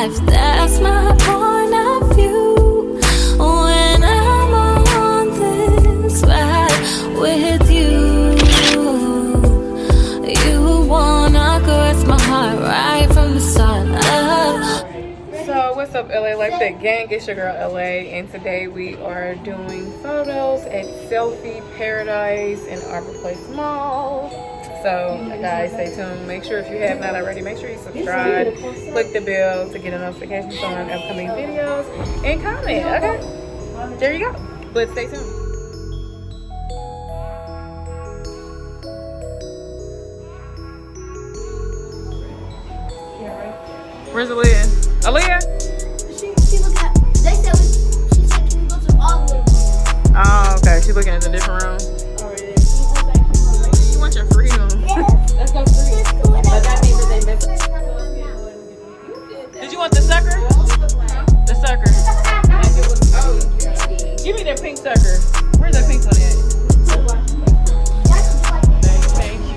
life, that's my point of view. When I'm on this ride with you, you wanna caress my heart right from the start. So what's up, LA Life That Gang? It's your girl LA, and today we are doing photos at Selfie Paradise in Arbor Place Mall. So guys, stay tuned. Make sure if you have not already, make sure you subscribe, click the bell to get a notification on upcoming videos, and comment. Okay, there you go. But stay tuned. Where's Aaliyah? Aaliyah? She looking at, they said, she said, can we go to all of them? Oh, okay. She's looking at the different room. You want your freedom. Let's go free. But that means that they missed it. Did you want the sucker? The sucker. Give me that pink sucker. Where's that pink one at? Thank you.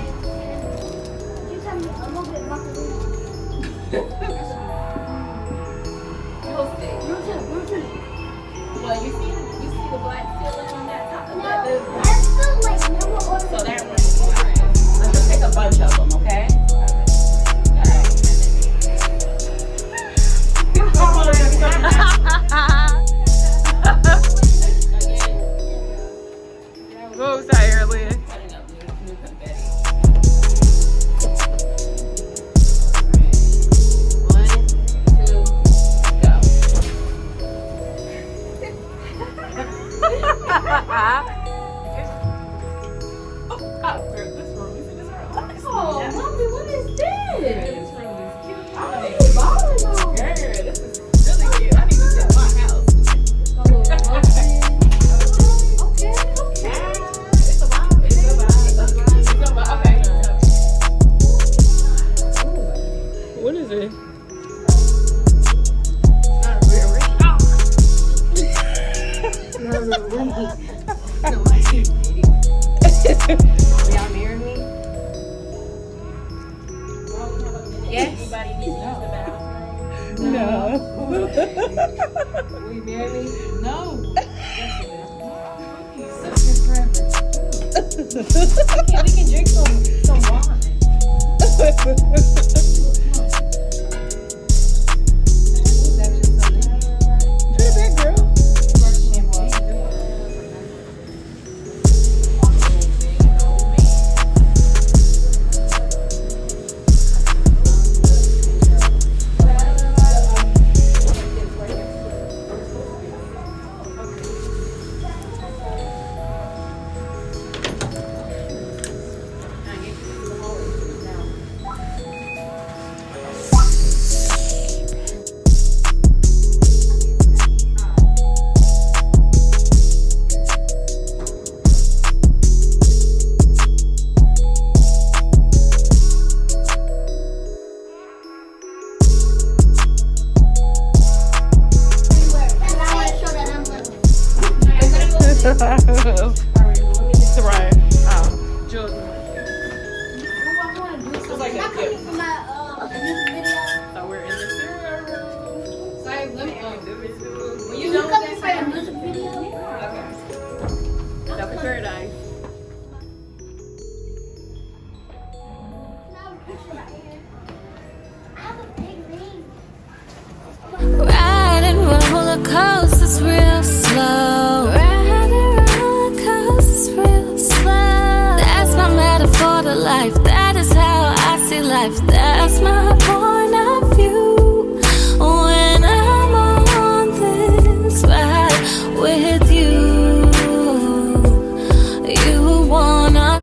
Well, you see the black filling on that top of that? That's still like never ordered. So that one is right. Let's just take a bunch of them, okay? Whoa, sorry, earlier. Y'all marry me? Yes? Anybody needs to use the bathroom? No. Will you marry me? No. We can drink some wine. It's right. Jules. So we're in the cereal room. Sorry, let me When you come in for a music video? Okay. Selfie Paradise. Riding roller coasters real slow. Riding roller coasters real slow. That's my metaphor to life. That is how I see life. That's my point of